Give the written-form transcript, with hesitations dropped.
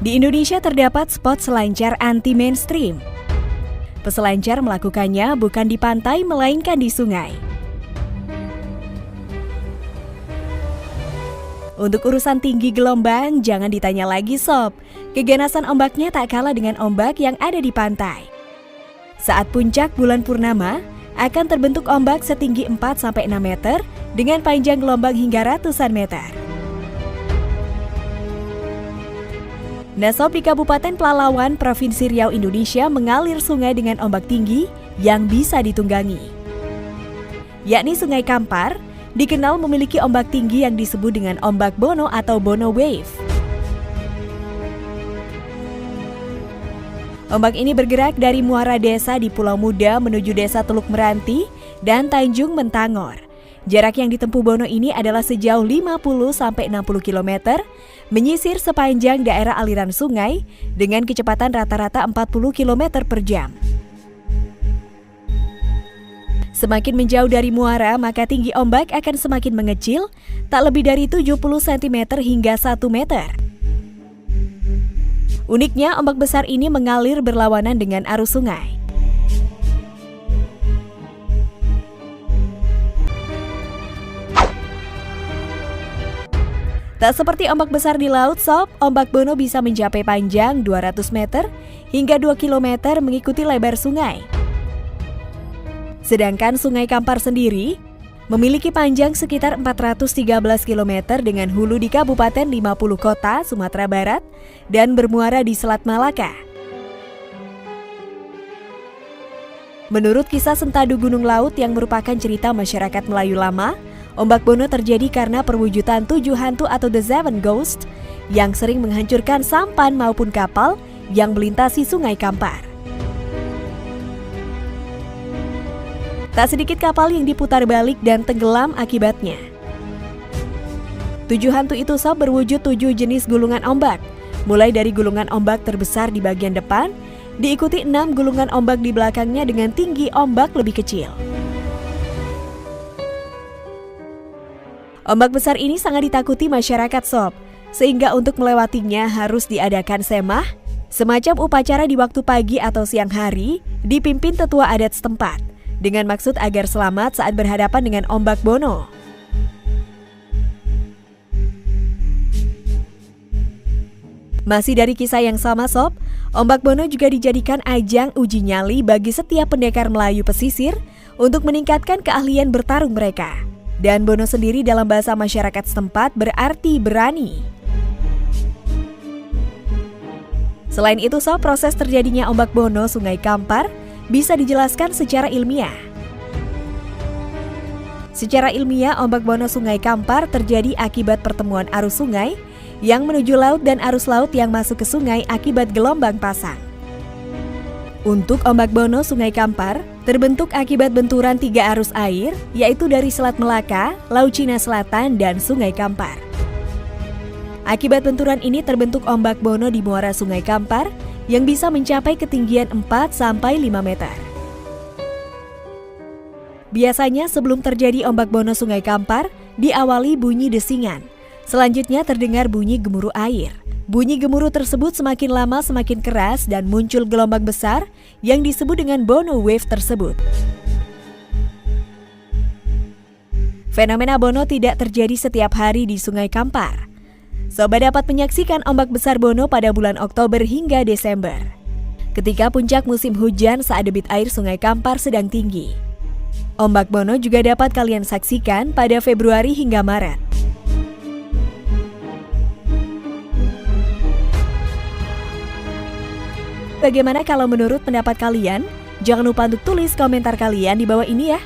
Di Indonesia terdapat spot selancar anti-mainstream. Peselancar melakukannya bukan di pantai melainkan di sungai. Untuk urusan tinggi gelombang, jangan ditanya lagi sob. Keganasan ombaknya tak kalah dengan ombak yang ada di pantai. Saat puncak bulan purnama, akan terbentuk ombak setinggi 4-6 meter dengan panjang gelombang hingga ratusan meter. Nah sob, di Kabupaten Pelalawan, Provinsi Riau, Indonesia mengalir sungai dengan ombak tinggi yang bisa ditunggangi. Yakni Sungai Kampar, dikenal memiliki ombak tinggi yang disebut dengan ombak Bono atau Bono Wave. Ombak ini bergerak dari muara desa di Pulau Muda menuju desa Teluk Meranti dan Tanjung Mentangor. Jarak yang ditempuh Bono ini adalah sejauh 50-60 km, menyisir sepanjang daerah aliran sungai dengan kecepatan rata-rata 40 km per jam. Semakin menjauh dari muara, maka tinggi ombak akan semakin mengecil, tak lebih dari 70 cm hingga 1 meter. Uniknya, ombak besar ini mengalir berlawanan dengan arus sungai. Tak seperti ombak besar di laut sob, ombak Bono bisa mencapai panjang 200 meter hingga 2 km mengikuti lebar sungai. Sedangkan Sungai Kampar sendiri memiliki panjang sekitar 413 km dengan hulu di Kabupaten 50 Kota, Sumatera Barat, dan bermuara di Selat Malaka. Menurut kisah Sentadu Gunung Laut yang merupakan cerita masyarakat Melayu lama, ombak Bono terjadi karena perwujudan 7 hantu atau The Seven Ghost yang sering menghancurkan sampan maupun kapal yang melintasi Sungai Kampar. Tak sedikit kapal yang diputar balik dan tenggelam akibatnya. 7 hantu itu sob berwujud 7 jenis gulungan ombak, mulai dari gulungan ombak terbesar di bagian depan, diikuti 6 gulungan ombak di belakangnya dengan tinggi ombak lebih kecil. Ombak besar ini sangat ditakuti masyarakat sob, sehingga untuk melewatinya harus diadakan semah, semacam upacara di waktu pagi atau siang hari, dipimpin tetua adat setempat, dengan maksud agar selamat saat berhadapan dengan ombak Bono. Masih dari kisah yang sama sob, ombak Bono juga dijadikan ajang uji nyali bagi setiap pendekar Melayu pesisir untuk meningkatkan keahlian bertarung mereka. Dan Bono sendiri dalam bahasa masyarakat setempat berarti berani. Selain itu sob, proses terjadinya ombak Bono Sungai Kampar bisa dijelaskan secara ilmiah. Secara ilmiah, ombak Bono Sungai Kampar terjadi akibat pertemuan arus sungai yang menuju laut dan arus laut yang masuk ke sungai akibat gelombang pasang. Untuk ombak Bono Sungai Kampar terbentuk akibat benturan 3 arus air, yaitu dari Selat Melaka, Laut Cina Selatan, dan Sungai Kampar. Akibat benturan ini terbentuk ombak Bono di muara Sungai Kampar yang bisa mencapai ketinggian 4-5 meter. Biasanya sebelum terjadi ombak Bono Sungai Kampar, diawali bunyi desingan. Selanjutnya terdengar bunyi gemuruh air. Bunyi gemuruh tersebut semakin lama semakin keras dan muncul gelombang besar yang disebut dengan Bono Wave tersebut. Fenomena Bono tidak terjadi setiap hari di Sungai Kampar. Sobat dapat menyaksikan ombak besar Bono pada bulan Oktober hingga Desember, ketika puncak musim hujan saat debit air Sungai Kampar sedang tinggi. Ombak Bono juga dapat kalian saksikan pada Februari hingga Maret. Bagaimana kalau menurut pendapat kalian? Jangan lupa untuk tulis komentar kalian di bawah ini ya.